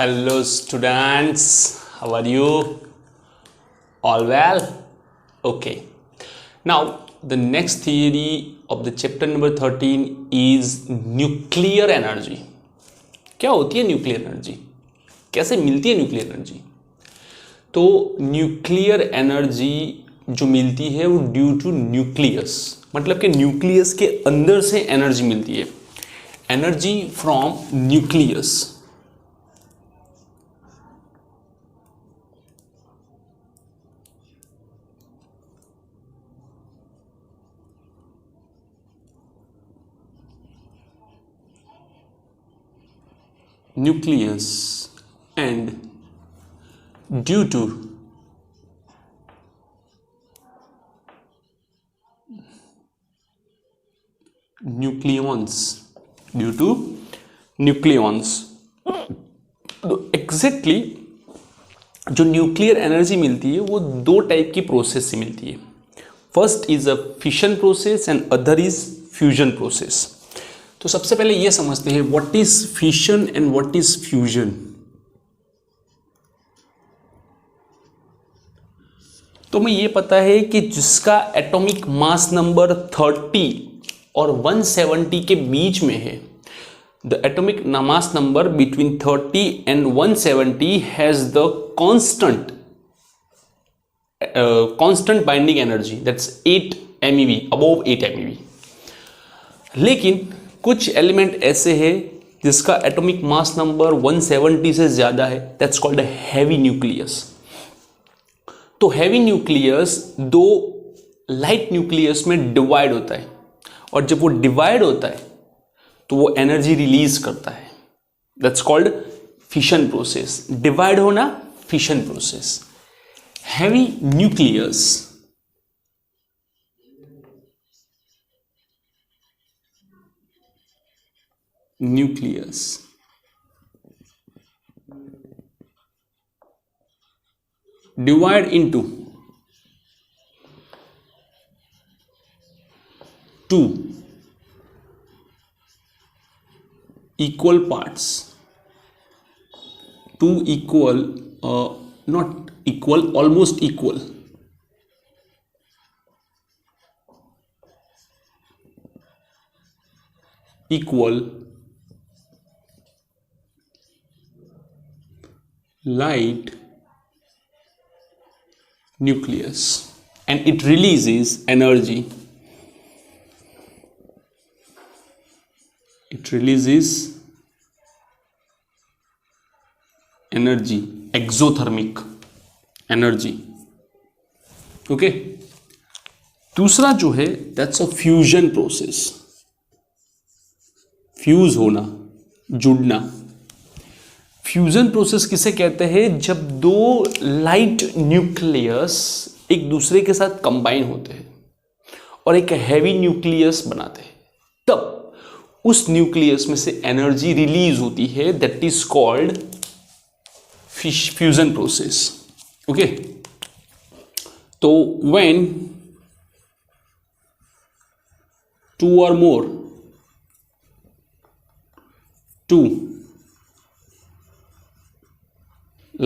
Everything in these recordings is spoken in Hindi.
Hello students, how are you? All well? Okay. Now the next theory of the chapter number 13 is nuclear energy. क्या होती है न्यूक्लियर एनर्जी, कैसे मिलती है न्यूक्लियर एनर्जी? तो न्यूक्लियर एनर्जी जो मिलती है वो ड्यू टू न्यूक्लियस, मतलब कि न्यूक्लियस के अंदर से एनर्जी मिलती है, energy from nucleus. Nucleus and due to nucleons, तो एग्जैक्टली जो न्यूक्लियर एनर्जी मिलती है वो दो टाइप की प्रोसेस से मिलती है. First is a fission process and other is fusion process. तो सबसे पहले ये समझते हैं what is fission and what is fusion. तो हमें ये पता है कि जिसका एटॉमिक मास नंबर 30 और 170 के बीच में है, the atomic mass number between 30 and 170 has the constant binding energy, that's 8 MeV, above 8 MeV. लेकिन कुछ एलिमेंट ऐसे हैं जिसका एटॉमिक मास नंबर 170 से ज्यादा है, दैट्स कॉल्ड हैवी न्यूक्लियस. तो हैवी न्यूक्लियस दो लाइट न्यूक्लियस में डिवाइड होता है, और जब वो डिवाइड होता है तो वो एनर्जी रिलीज करता है, that's called fission process. Divide होना, fission process. Heavy nucleus divide into two equal parts, two equal, not equal, almost equal, light nucleus, and it releases energy. Exothermic energy. Okay. दूसरा जो है that's a fusion process. Fuse होना, जुड़ना. फ्यूजन प्रोसेस किसे कहते हैं? जब दो लाइट न्यूक्लियस एक दूसरे के साथ कंबाइन होते हैं और एक हैवी न्यूक्लियस बनाते हैं, तब उस न्यूक्लियस में से एनर्जी रिलीज होती है, that is called fusion process. Okay. तो when two or more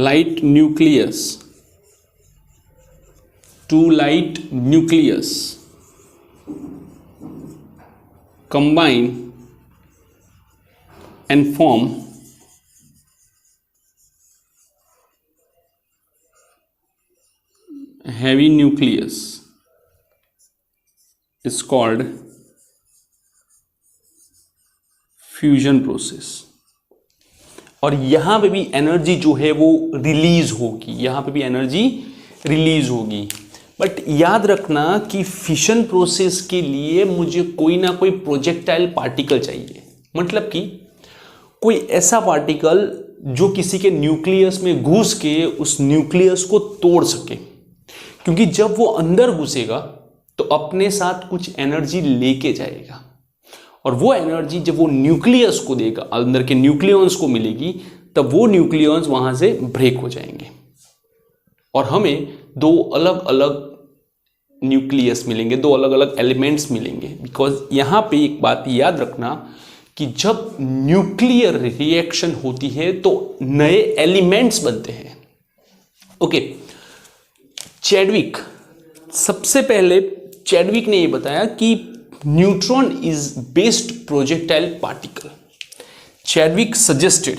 light nucleus combine and form heavy nucleus is called fusion process. और यहां पे भी एनर्जी जो है वो रिलीज होगी, बट याद रखना कि फिशन प्रोसेस के लिए मुझे कोई ना कोई प्रोजेक्टाइल पार्टिकल चाहिए, मतलब कि कोई ऐसा पार्टिकल जो किसी के न्यूक्लियस में घुस के उस न्यूक्लियस को तोड़ सके, क्योंकि जब वो अंदर घुसेगा तो अपने साथ कुछ एनर्जी लेके जाएगा, और वो एनर्जी जब वो न्यूक्लियस को देगा, अंदर के न्यूक्लियॉन्स को मिलेगी, तब वो न्यूक्लियॉन्स वहां से ब्रेक हो जाएंगे और हमें दो अलग अलग न्यूक्लियस मिलेंगे, दो अलग अलग एलिमेंट्स मिलेंगे. बिकॉज यहां पे एक बात याद रखना कि जब न्यूक्लियर रिएक्शन होती है तो नए एलिमेंट्स बनते हैं। ओके, सबसे पहले चैडविक ने यह बताया कि neutron is based projectile particle. Chadwick suggested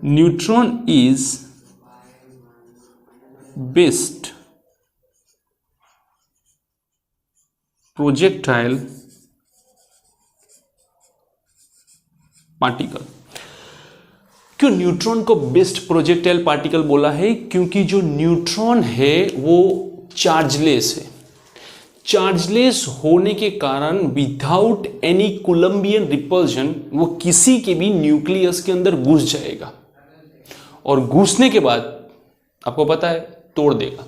neutron is best projectile particle. क्यों न्यूट्रॉन को बेस्ट प्रोजेक्टाइल पार्टिकल बोला है? क्योंकि जो न्यूट्रॉन है वो चार्जलेस है। चार्जलेस होने के कारण विदाउट एनी कोलम्बियन रिपल्जन वो किसी के भी न्यूक्लियस के अंदर घुस जाएगा और घुसने के बाद आपको पता है तोड़ देगा।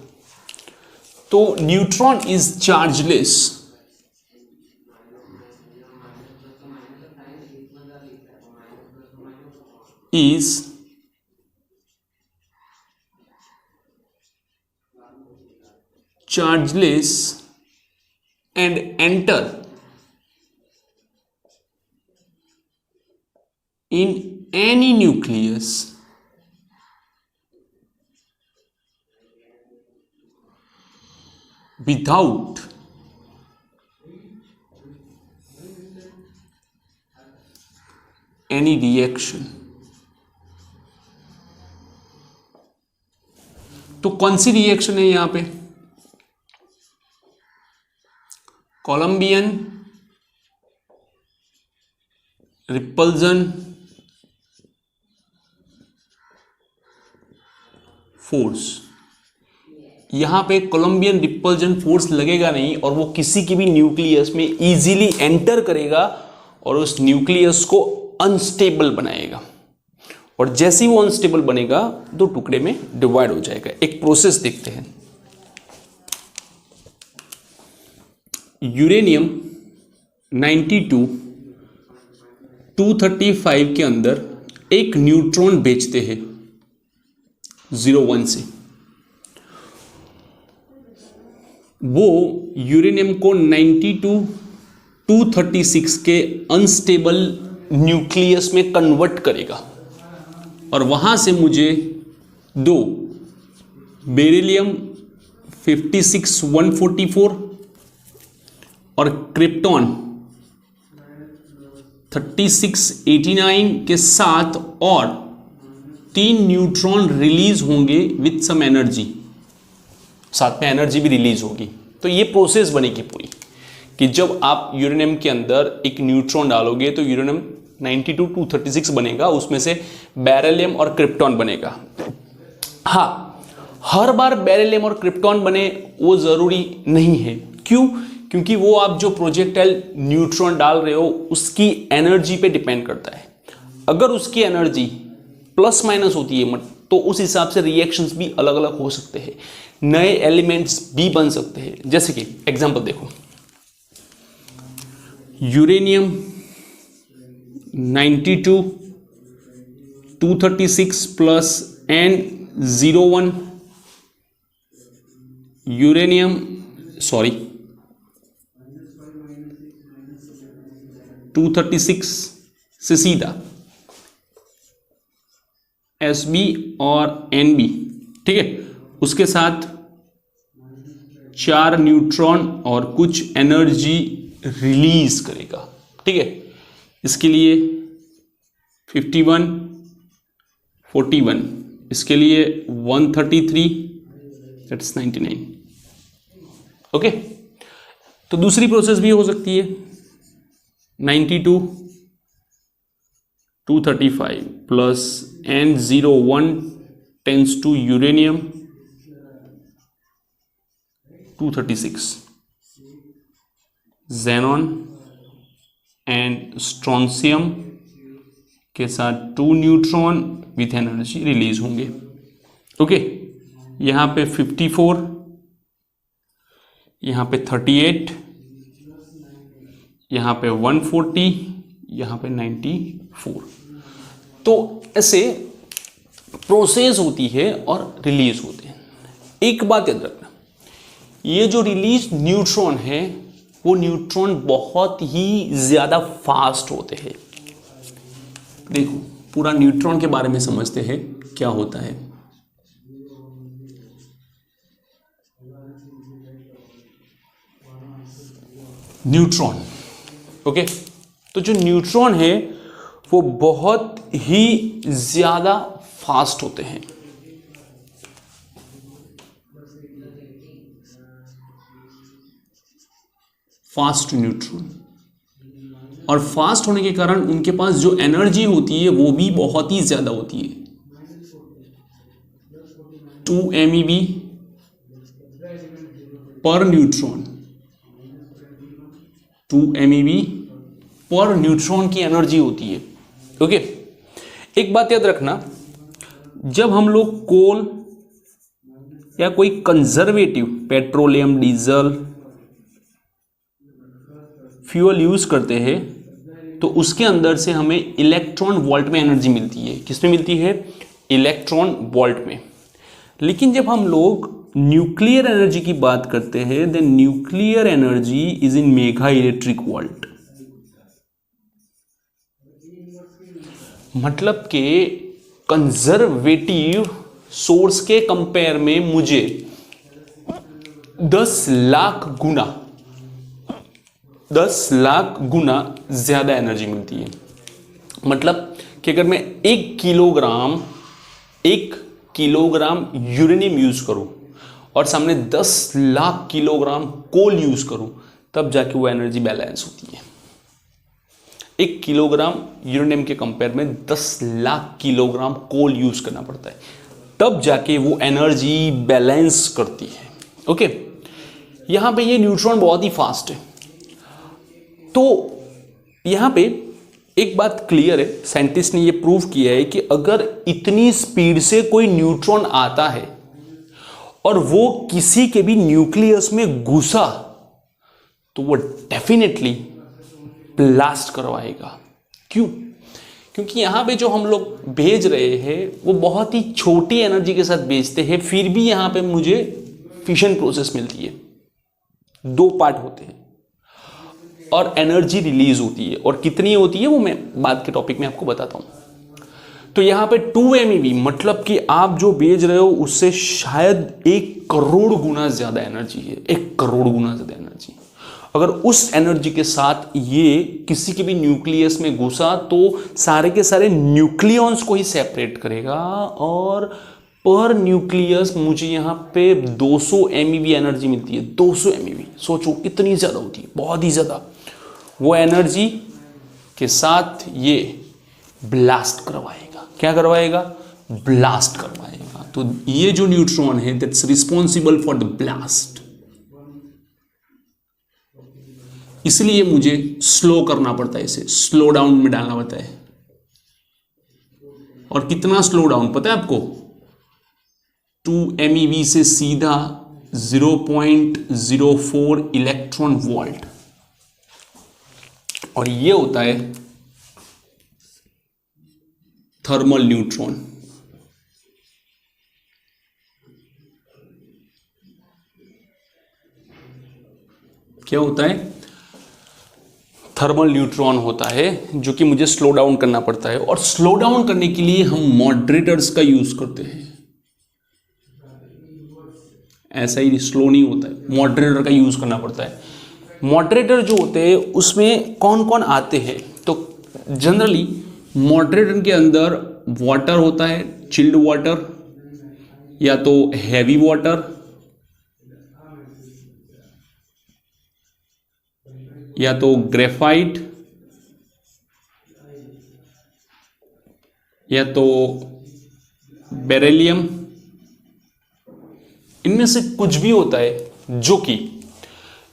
तो neutron is chargeless. And enter in any nucleus without any reaction। तो कौन सी रिएक्शन है यहां पे? Columbian repulsion force. यहां पे कोलम्बियन रिपल्जन फोर्स लगेगा नहीं और वो किसी की भी न्यूक्लियस में इजीली एंटर करेगा और उस न्यूक्लियस को अनस्टेबल बनाएगा। और जैसे ही वो अनस्टेबल बनेगा दो टुकड़े में डिवाइड हो जाएगा। एक प्रोसेस देखते हैं। यूरेनियम 92 235 के अंदर एक न्यूट्रॉन भेजते हैं 01 से। वो यूरेनियम को 92 236 के अनस्टेबल न्यूक्लियस में कन्वर्ट करेगा और वहां से मुझे दो बेरिलियम 56 144 और क्रिप्टॉन 3689 के साथ और 3 न्यूट्रॉन रिलीज होंगे विथ सम एनर्जी। साथ में एनर्जी भी रिलीज होगी। तो ये प्रोसेस बनेगी पूरी कि जब आप यूरेनियम के अंदर एक न्यूट्रॉन डालोगे तो यूरेनियम 92 236 बनेगा, उसमें से बेरिलियम और क्रिप्टॉन बनेगा। हाँ, हर बार बेरिलियम और क्रिप्टॉन बने वो जरूरी नहीं है। क्यों? क्योंकि वो आप जो प्रोजेक्टाइल न्यूट्रॉन डाल रहे हो उसकी एनर्जी पे डिपेंड करता है। अगर उसकी एनर्जी प्लस माइनस होती है तो उस हिसाब से रिएक्शंस भी अलग अलग हो सकते हैं, नए एलिमेंट्स भी बन सकते हैं। जैसे कि एग्जांपल देखो, यूरेनियम 92 236 प्लस N01 236 से सीधा Sb और Nb, ठीक है, उसके साथ 4 न्यूट्रॉन और कुछ एनर्जी रिलीज करेगा। ठीक है, इसके लिए 51 41, इसके लिए 133, दैट्स 99। ओके, तो दूसरी प्रोसेस भी हो सकती है 92 235 plus N01 tends to uranium 236, xenon and strontium के साथ 2 न्यूट्रॉन विथ एनर्जी रिलीज होंगे। ओके, यहाँ पे 54, यहाँ पे 38, यहाँ पे 140, यहाँ पे 94। तो ऐसे प्रोसेस होती है और रिलीज होते हैं। एक बात याद रखना, ये जो रिलीज न्यूट्रॉन है वो न्यूट्रॉन बहुत ही ज्यादा फास्ट होते हैं। देखो पूरा न्यूट्रॉन के बारे में समझते हैं क्या होता है। न्यूट्रॉन, ओके, तो जो न्यूट्रॉन है वो बहुत ही ज्यादा फास्ट होते हैं। फास्ट न्यूट्रॉन, और फास्ट होने के कारण उनके पास जो एनर्जी होती है वो भी बहुत ही ज्यादा होती है। 2 MeV पर न्यूट्रॉन, 2 MeV पर न्यूट्रॉन की एनर्जी होती है। ओके, एक बात याद रखना, जब हम लोग कोल या कोई conservative petroleum, diesel, fuel use करते हैं तो उसके अंदर से हमें इलेक्ट्रॉन वोल्ट में एनर्जी मिलती है। किसमें मिलती है? इलेक्ट्रॉन वोल्ट में। लेकिन जब हम लोग न्यूक्लियर एनर्जी की बात करते हैं, then nuclear energy is in mega electric volt. मतलब कि कंजर्वेटिव सोर्स के कंपेयर में मुझे 10 लाख गुना ज्यादा एनर्जी मिलती है। मतलब कि अगर मैं 1 किलोग्राम यूरेनियम यूज करूं और सामने 10 लाख किलोग्राम कोल यूज करूं, तब जाके वो एनर्जी बैलेंस होती है। 1 किलोग्राम यूरेनियम के कंपेयर में 10 लाख किलोग्राम कोल यूज करना पड़ता है, तब जाके वो एनर्जी बैलेंस करती है। ओके, यहां पे ये न्यूट्रॉन बहुत ही फास्ट है। तो यहां पे एक बात क्लियर है, साइंटिस्ट ने ये प्रूव किया है कि अगर इतनी स्पीड से कोई न्यूट्रॉन आता है और वो किसी के भी न्यूक्लियस में घुसा तो वो डेफिनेटली ब्लास्ट करवाएगा। क्यों? क्योंकि यहां पे जो हम लोग भेज रहे हैं वो बहुत ही छोटी एनर्जी के साथ भेजते हैं, फिर भी यहां पे मुझे फिशन प्रोसेस मिलती है। 2 पार्ट होते हैं और एनर्जी रिलीज होती है, और कितनी होती है वो मैं बाद के टॉपिक में आपको बताता हूं। तो यहां पे 2 MeV मतलब कि आप जो भेज रहे हो उससे शायद 1 करोड़ गुना ज्यादा एनर्जी है। 1 करोड़ गुना ज्यादा एनर्जी। अगर उस एनर्जी के साथ ये किसी के भी न्यूक्लियस में घुसा तो सारे के सारे न्यूक्लियॉन्स को ही सेपरेट करेगा, और पर न्यूक्लियस मुझे यहां पे 200 MeV एनर्जी मिलती है। 200 MeV, सोचो कितनी ज्यादा होती है, बहुत ही ज्यादा। वो एनर्जी के साथ ये ब्लास्ट करवाएगा। क्या करवाएगा? ब्लास्ट करवाएगा। तो ये जो न्यूट्रॉन है that's responsible for the blast. इसलिए मुझे स्लो करना पड़ता है, इसे स्लो डाउन में डालना पड़ता है। और कितना स्लो डाउन पता है आपको? 2 MeV से सीधा 0.04 इलेक्ट्रॉन वोल्ट, और ये होता है थर्मल न्यूट्रॉन। क्या होता है? थर्मल न्यूट्रॉन होता है, जो कि मुझे स्लो डाउन करना पड़ता है। और स्लो डाउन करने के लिए हम मॉडरेटर्स का यूज करते हैं। ऐसा ही स्लो नहीं होता है, मॉडरेटर का यूज करना पड़ता है। मॉडरेटर जो होते हैं उसमें कौन कौन आते हैं? तो जनरली मॉडरेटर के अंदर वाटर होता है, चिल्ड वाटर, या तो हैवी वाटर, या तो ग्रेफाइट, या तो बेरिलियम। इनमें से कुछ भी होता है जो कि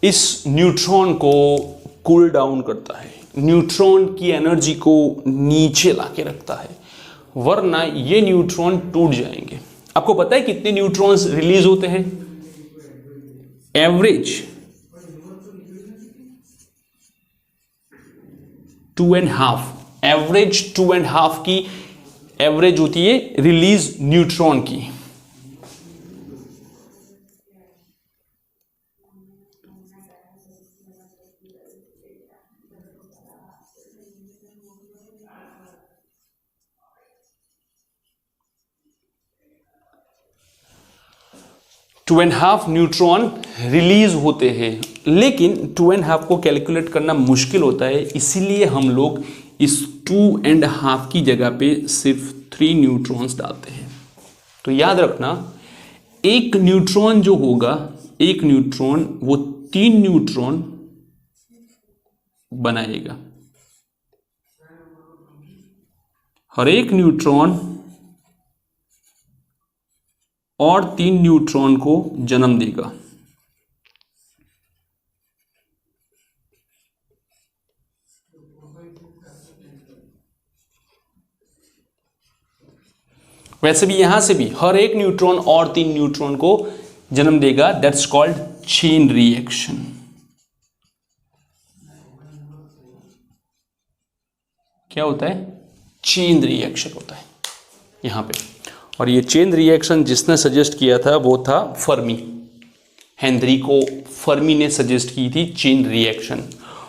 इस न्यूट्रॉन को कूल डाउन करता है, न्यूट्रॉन की एनर्जी को नीचे लाके रखता है, वरना ये न्यूट्रॉन टूट जाएंगे। आपको पता है कितने न्यूट्रॉन्स रिलीज होते हैं? 2.5, एवरेज 2.5 की एवरेज होती है रिलीज न्यूट्रॉन की। Two and half neutron release होते हैं, लेकिन 2.5 को कैलकुलेट करना मुश्किल होता है, इसीलिए हम लोग इस 2.5 की जगह पे सिर्फ 3 न्यूट्रॉन्स डालते हैं। तो याद रखना, एक न्यूट्रॉन जो होगा, एक न्यूट्रॉन वो 3 न्यूट्रॉन बनाएगा। हर एक न्यूट्रॉन और 3 न्यूट्रॉन को जन्म देगा। वैसे भी यहां से भी हर एक न्यूट्रॉन और 3 न्यूट्रॉन को जन्म देगा। That's called chain reaction. क्या होता है? चेन रिएक्शन होता है यहां पे। और ये चेन रिएक्शन जिसने सजेस्ट किया था वो था फर्मी। हेनरिको फर्मी ने सजेस्ट की थी चेन रिएक्शन।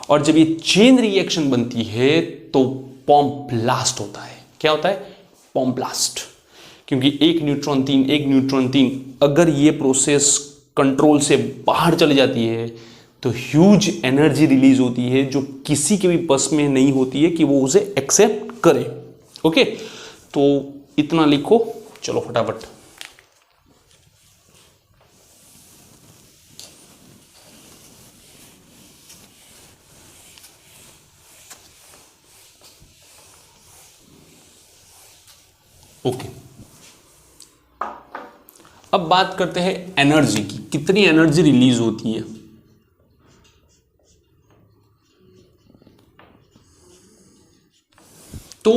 और जब ये चेन रिएक्शन बनती है तो बॉम्ब ब्लास्ट होता है। क्या होता है? Bomb blast. क्योंकि एक न्यूट्रॉन 3 अगर ये प्रोसेस कंट्रोल से बाहर चली जाती है तो ह्यूज एनर्जी रिलीज होती है, जो किसी के भी बस में नहीं होती है कि वो उसे एक्सेप्ट करे। ओके, तो इतना लिखो। चलो फटाफट। ओके, अब बात करते हैं एनर्जी की। कितनी एनर्जी रिलीज होती है? तो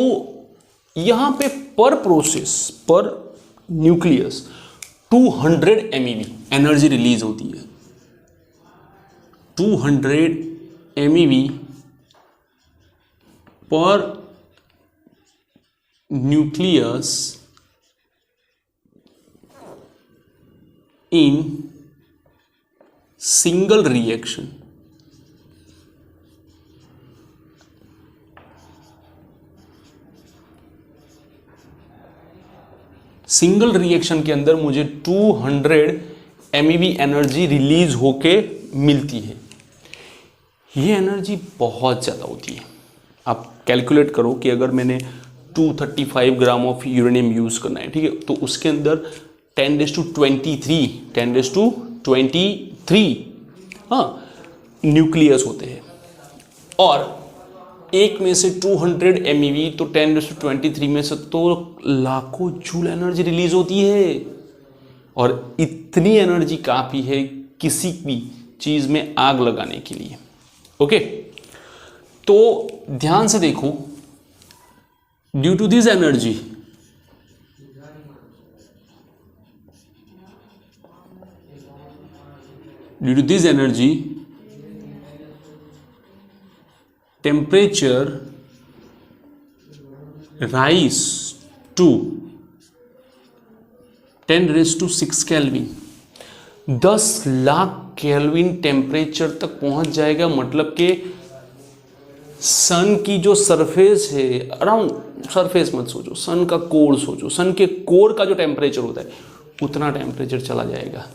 यहां पे पर प्रोसेस पर न्यूक्लियस 200 MeV एनर्जी रिलीज होती है। 200 MeV पर nucleus in single reaction. Single reaction के अंदर मुझे 200 MeV एनर्जी रिलीज होके मिलती है। ये एनर्जी बहुत ज़्यादा होती है। आप कैलकुलेट करो कि अगर मैंने 235 ग्राम ऑफ यूरेनियम यूज़ करना है, ठीक है, तो उसके अंदर 10⁻23 हाँ न्यूक्लियस होते हैं। और एक में से 200 MeV तो 10⁻23 में से तो लाखों जूल एनर्जी रिलीज होती है। और इतनी एनर्जी काफ़ी है किसी भी चीज़ में आग लगाने के लिए। ओके, तो ध्यान से देखो, due to this energy temperature rise to 10⁻6 kelvin. 10 lakh kelvin temperature तक पहुंच जाएगा। मतलब कि सन की जो सरफेस है, अराउंड सरफेस मत सोचो, सन का कोर सोचो, सन के कोर का जो टेम्परेचर होता है उतना टेम्परेचर चला जाएगा।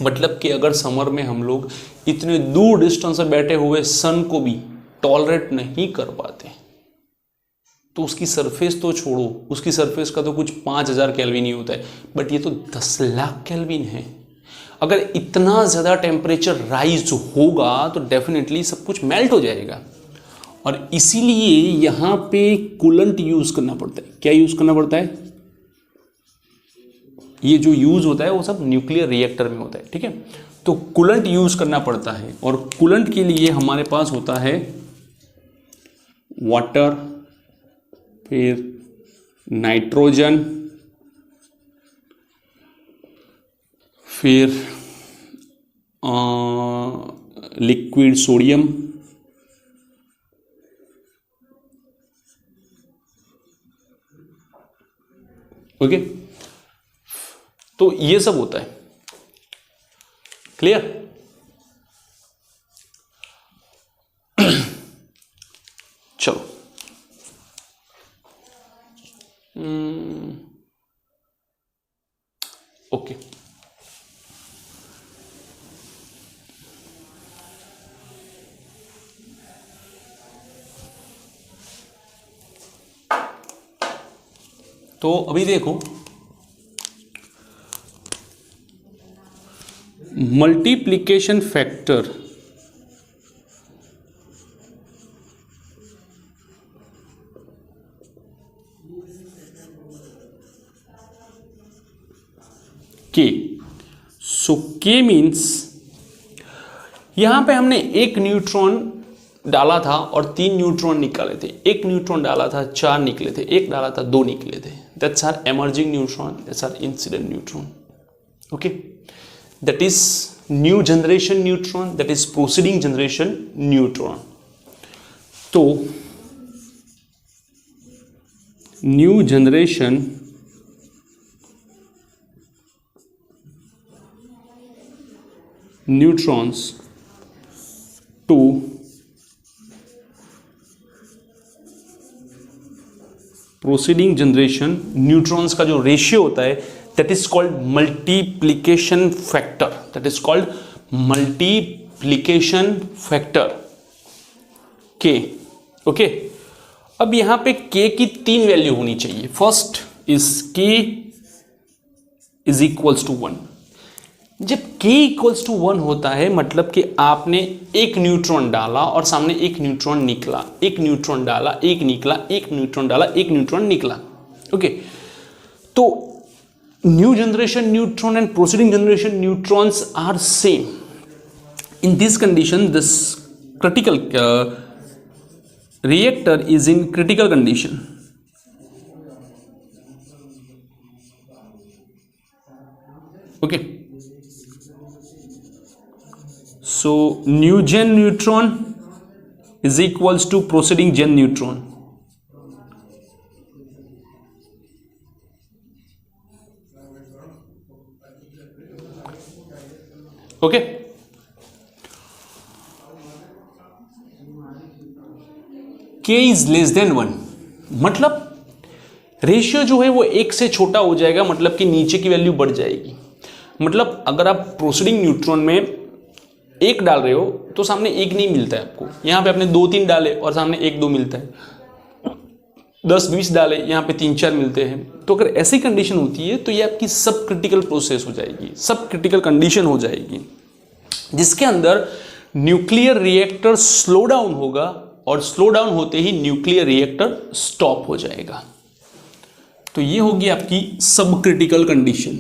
मतलब कि अगर समर में हम लोग इतने दूर डिस्टेंस से बैठे हुए सन को भी टॉलरेट नहीं कर पाते तो उसकी सरफेस तो छोड़ो, उसकी सरफेस का तो कुछ 5000 केल्विन ही होता है, बट ये तो 10 लाख केल्विन है। अगर इतना ज़्यादा टेम्परेचर राइज होगा तो डेफिनेटली सब कुछ मेल्ट हो जाएगा। और इसीलिए यहाँ पे कूलेंट यूज़ करना पड़ता है। क्या यूज़ करना पड़ता है? ये जो यूज़ होता है वो सब न्यूक्लियर रिएक्टर में होता है, ठीक है। तो कूलेंट यूज़ करना पड़ता है, और कूलेंट के लिए हमारे पास होता है वाटर, फिर नाइट्रोजन, फिर लिक्विड सोडियम, ओके, तो ये सब होता है। क्लियर? चलो, ओके, तो अभी देखो, मल्टीप्लिकेशन फैक्टर के, सो के मीन्स यहां पे हमने एक न्यूट्रॉन डाला था और 3 न्यूट्रॉन निकाले थे, एक न्यूट्रॉन डाला था 4 निकले थे, एक डाला था 2 निकले थे। That's are emerging neutron, that's are incident neutron. Okay, that is new generation neutron, that is proceeding generation neutron. तो new generation neutrons to proceeding generation neutrons का जो रेशियो होता है that is called multiplication factor, that is called multiplication factor K. Okay, अब यहां पे के की 3 वैल्यू होनी चाहिए। First is K is equals to 1। जब k इक्वल्स टू 1 होता है मतलब कि आपने एक न्यूट्रॉन डाला और सामने एक न्यूट्रॉन निकला, एक न्यूट्रॉन डाला, एक निकला, एक न्यूट्रॉन डाला, एक न्यूट्रॉन निकला। ओके, तो new generation neutron and proceeding generation neutrons are same. In this condition this critical reactor is in critical condition. Okay, so new gen neutron is equals to proceeding gen neutron. Okay, k is less than 1 मतलब रेशियो जो है वो 1 से छोटा हो जाएगा, मतलब कि नीचे की वैल्यू बढ़ जाएगी। मतलब अगर आप प्रोसीडिंग न्यूट्रॉन में 1 डाल रहे हो तो सामने 1 नहीं मिलता है आपको, यहाँ पे आपने 2-3 डाले और सामने 1-2 मिलता है। 10-20 डाले, यहाँ पे 3-4 मिलते हैं। तो अगर ऐसी कंडीशन होती है तो ये आपकी सब क्रिटिकल प्रोसेस हो जाएगी, सब क्रिटिकल कंडीशन हो जाएगी, जिसके अंदर न्यूक्लियर रिएक्टर स्लो डाउन होगा और स्लो डाउन होते ही न्यूक्लियर रिएक्टर स्टॉप हो जाएगा। तो ये होगी आपकी सब क्रिटिकल कंडीशन।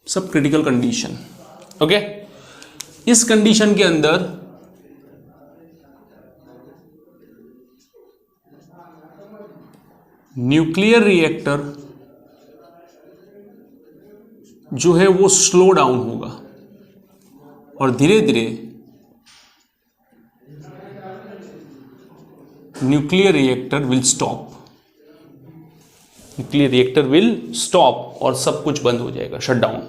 सब क्रिटिकल कंडीशन। ओके, इस कंडीशन के अंदर न्यूक्लियर रिएक्टर जो है वो स्लो डाउन होगा और धीरे धीरे nuclear reactor will stop, nuclear reactor will stop और सब कुछ बंद हो जाएगा, शट डाउन।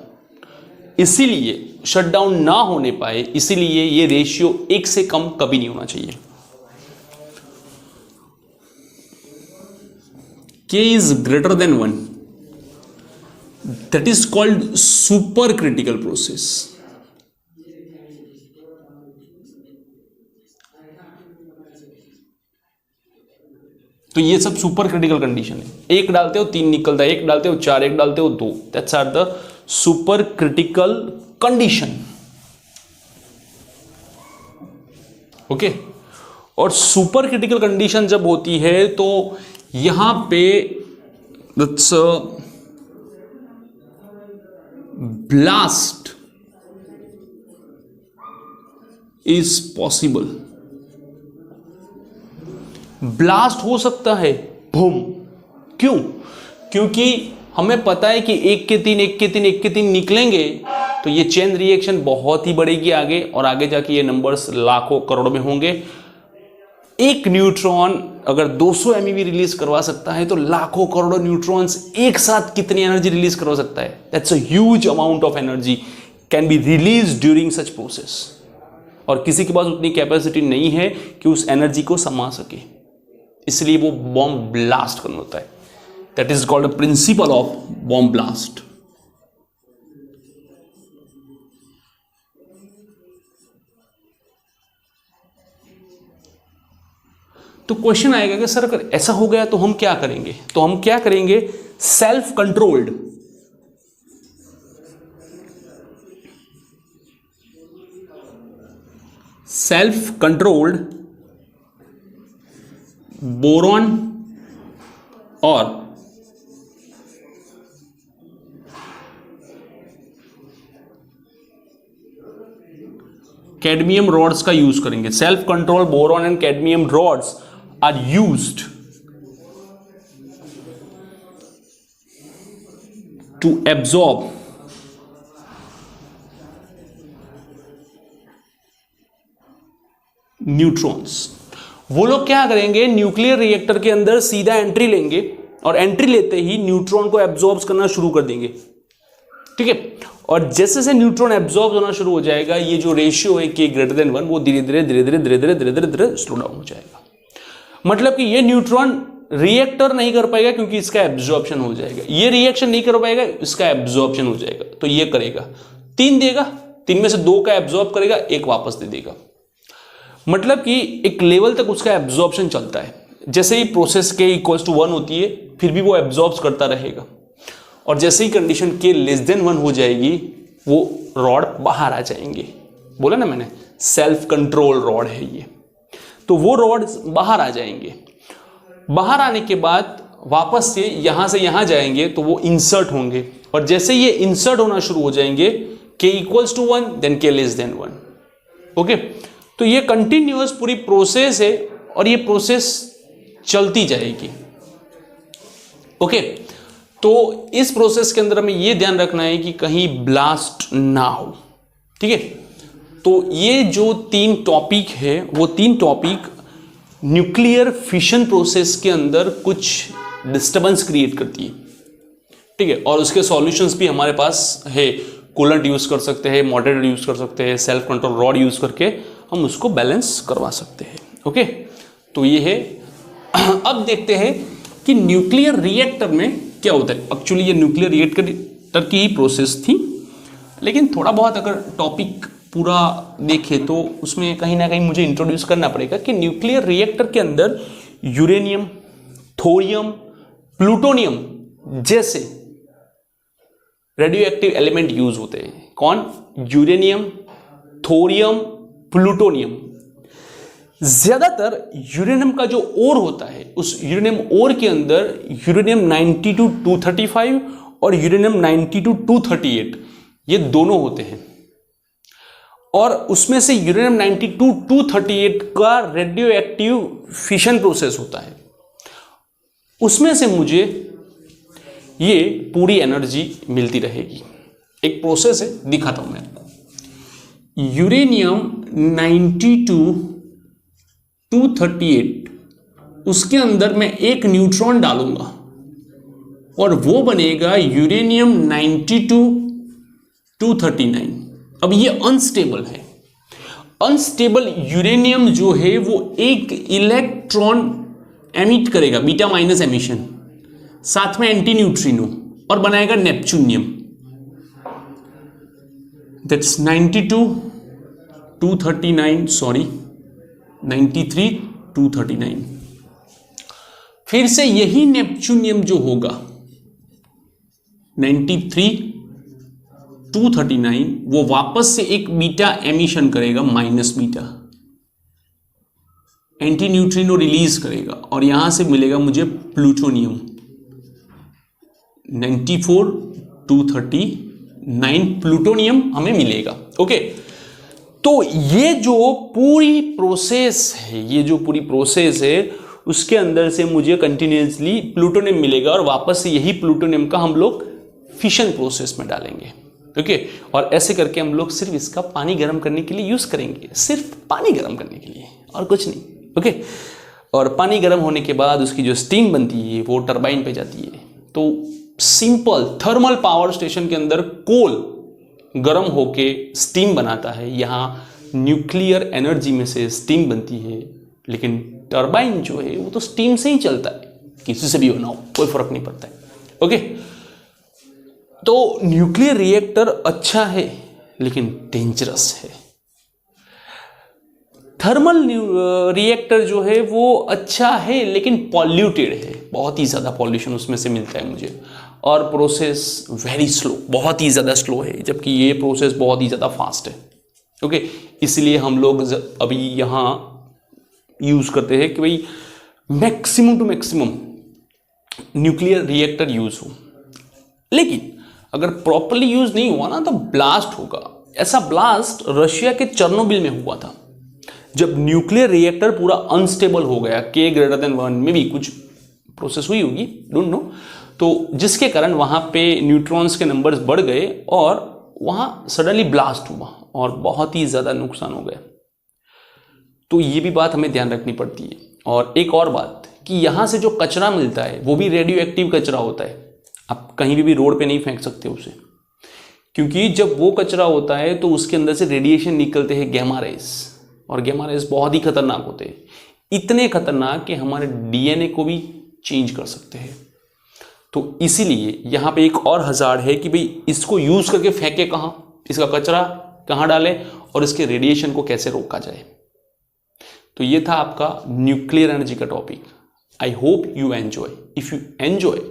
इसीलिए शट डाउन ना होने पाए, इसीलिए ये रेशियो 1 से कम कभी नहीं होना चाहिए। K is greater than 1, that is called super critical process. तो ये सब सुपर क्रिटिकल कंडीशन है। 1 डालते हो 3 निकलता है, 1 डालते हो 4, 1 डालते हो 2, that's are the super critical condition. Okay, और सुपर क्रिटिकल कंडीशन जब होती है तो यहां पे that's blast is possible. Blast हो सकता है, बूम। क्यों? क्योंकि हमें पता है कि 1 के 3 1 के 3 1 के 3 निकलेंगे तो ये चेन रिएक्शन बहुत ही बढ़ेगी आगे, और आगे जाके ये नंबर्स लाखों करोड़ में होंगे। एक न्यूट्रॉन अगर 200 MeV रिलीज करवा सकता है तो लाखों करोड़ों न्यूट्रॉन्स एक साथ कितनी एनर्जी रिलीज करवा सकता है? That's a huge amount of energy can be release during such process, और किसी के पास उतनी कैपेसिटी नहीं है कि उस एनर्जी को समा सके, इसलिए वो बॉम्ब ब्लास्ट करना होता है। That is called a principle of bomb blast. तो क्वेश्चन आएगा कि सर अगर ऐसा हो गया तो हम क्या करेंगे? तो हम क्या करेंगे? सेल्फ कंट्रोल्ड बोरॉन और कैडमियम रॉड्स का यूज करेंगे। Self control boron and cadmium rods are used to absorb neutrons. वो लोग क्या करेंगे? न्यूक्लियर रिएक्टर के अंदर सीधा एंट्री लेंगे और एंट्री लेते ही न्यूट्रॉन को एब्जॉर्ब करना शुरू कर देंगे, ठीक है। और जैसे से न्यूट्रॉन एब्जॉर्ब होना शुरू हो जाएगा, ये जो रेशियो है K>1 वो धीरे धीरे स्लो डाउन हो जाएगा। मतलब कि ये न्यूट्रॉन रिएक्टर नहीं कर पाएगा क्योंकि इसका एब्जॉर्प्शन हो जाएगा, ये रिएक्शन नहीं कर पाएगा, इसका एब्जॉर्प्शन हो जाएगा। तो ये करेगा 3 देगा, 3 में से 2 का एब्जॉर्ब करेगा, 1 वापस दे देगा। मतलब कि एक लेवल तक उसका एब्जॉर्प्शन चलता है। जैसे ही प्रोसेस K=1 होती है फिर भी वो एब्जॉर्ब करता रहेगा, और जैसे ही कंडीशन K<1 हो जाएगी वो रॉड बाहर आ जाएंगे। बोला ना मैंने, सेल्फ कंट्रोल रॉड है ये। तो वो रॉड बाहर आ जाएंगे, बाहर आने के बाद वापस से यहां जाएंगे तो वो इंसर्ट होंगे, और जैसे ये इंसर्ट होना शुरू हो जाएंगे K=1 देन K<1। ओके, तो ये कंटिन्यूअस पूरी प्रोसेस है और ये प्रोसेस चलती जाएगी। ओके, तो इस प्रोसेस के अंदर हमें ये ध्यान रखना है कि कहीं ब्लास्ट ना हो, ठीक है। तो ये जो 3 टॉपिक है वो 3 टॉपिक न्यूक्लियर फिशन प्रोसेस के अंदर कुछ डिस्टर्बेंस क्रिएट करती है, ठीक है। और उसके सॉल्यूशंस भी हमारे पास है। कूलेंट यूज कर सकते हैं, मॉडरेटर यूज कर सकते हैं, सेल्फ कंट्रोल रॉड यूज करके हम उसको बैलेंस करवा सकते हैं। ओके, तो ये है। अब देखते हैं कि न्यूक्लियर रिएक्टर में क्या होता है। एक्चुअली ये न्यूक्लियर रिएक्टर की ही प्रोसेस थी, लेकिन थोड़ा बहुत अगर टॉपिक पूरा देखें तो उसमें कहीं ना कहीं मुझे इंट्रोड्यूस करना पड़ेगा कि न्यूक्लियर रिएक्टर के अंदर यूरेनियम, थोरियम, प्लूटोनियम जैसे रेडियो एक्टिव एलिमेंट यूज होते हैं। कौन? Uranium, thorium, plutonium. ज्यादातर यूरेनियम का जो ओर होता है, उस यूरेनियम ओर के अंदर यूरेनियम 92-235 और यूरेनियम 92-238 ये दोनों होते हैं, और उसमें से यूरेनियम 92-238 का रेडियो एक्टिव फिशन प्रोसेस होता है। उसमें से मुझे ये पूरी एनर्जी मिलती रहेगी। एक प्रोसेस है, दिखाता हूं मैं आपको। यूरेनियम 92-238 उसके अंदर मैं एक न्यूट्रॉन डालूंगा और वो बनेगा यूरेनियम 92-239। अब ये अनस्टेबल है। अनस्टेबल यूरेनियम जो है वो एक इलेक्ट्रॉन एमिट करेगा, बीटा माइनस एमिशन, साथ में एंटी न्यूट्रिनो, और बनाएगा नेपच्यूनियम। That's 92-239, sorry 93-239। फिर से यही नेपच्यूनियम जो होगा 93-239 वो वापस से एक बीटा एमिशन करेगा, minus beta, anti neutrino release करेगा, और यहां से मिलेगा मुझे प्लूटोनियम 94-239 प्लूटोनियम हमें मिलेगा। ओके, तो ये जो पूरी प्रोसेस है उसके अंदर से मुझे कंटिन्यूसली प्लूटोनियम मिलेगा, और वापस से यही प्लूटोनियम का हम लोग फिशन प्रोसेस में डालेंगे। ओके और ऐसे करके हम लोग सिर्फ इसका पानी गर्म करने के लिए यूज करेंगे, सिर्फ पानी गर्म करने के लिए और कुछ नहीं। ओके और पानी गर्म होने के बाद उसकी जो स्टीम बनती है वो टरबाइन पे जाती है। तो सिंपल थर्मल पावर स्टेशन के अंदर कोल गर्म होके स्टीम बनाता है, यहाँ न्यूक्लियर एनर्जी में से स्टीम बनती है, लेकिन टरबाइन जो है वो तो स्टीम से ही चलता है, किसी से भी होना हो कोई फर्क नहीं पड़ता है। ओके तो न्यूक्लियर रिएक्टर अच्छा है लेकिन डेंजरस है। थर्मल रिएक्टर जो है वो अच्छा है लेकिन पॉल्यूटेड है, बहुत ही ज़्यादा पॉल्यूशन उसमें से मिलता है मुझे, और प्रोसेस वेरी स्लो, बहुत ही ज़्यादा स्लो है, जबकि ये प्रोसेस बहुत ही ज़्यादा फास्ट है। ओके इसलिए हम लोग अभी यहाँ यूज़ करते हैं कि भाई maximum to maximum nuclear reactor use हो, लेकिन अगर प्रॉपर्ली यूज़ नहीं हुआ ना तो ब्लास्ट होगा। ऐसा ब्लास्ट रशिया के चेर्नोबिल में हुआ था, जब न्यूक्लियर रिएक्टर पूरा अनस्टेबल हो गया, K>1 में भी कुछ प्रोसेस हुई होगी, डोंट नो, तो जिसके कारण वहाँ पे न्यूट्रॉन्स के नंबर्स बढ़ गए और वहाँ सडनली ब्लास्ट हुआ और बहुत ही ज़्यादा नुकसान हो गया। तो ये भी बात हमें ध्यान रखनी पड़ती है। और एक और बात कि यहाँ से जो कचरा मिलता है वो भी रेडियो एक्टिव कचरा होता है, आप कहीं भी रोड पे नहीं फेंक सकते उसे, क्योंकि जब वो कचरा होता है तो उसके अंदर से रेडिएशन निकलते हैं गैमा रेज, और गैमा रेज बहुत ही खतरनाक होते हैं, इतने खतरनाक कि हमारे डीएनए को भी चेंज कर सकते हैं। तो इसीलिए यहाँ पे एक और हज़ार्ड है कि भाई इसको यूज़ करके फेंके कहाँ, इसका कचरा कहाँ डालें और इसके रेडिएशन को कैसे रोका जाए। तो ये था आपका न्यूक्लियर एनर्जी का topic. I hope you enjoy. If you enjoy,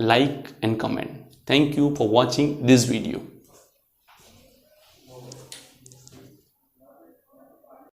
like and comment. Thank you for watching this video.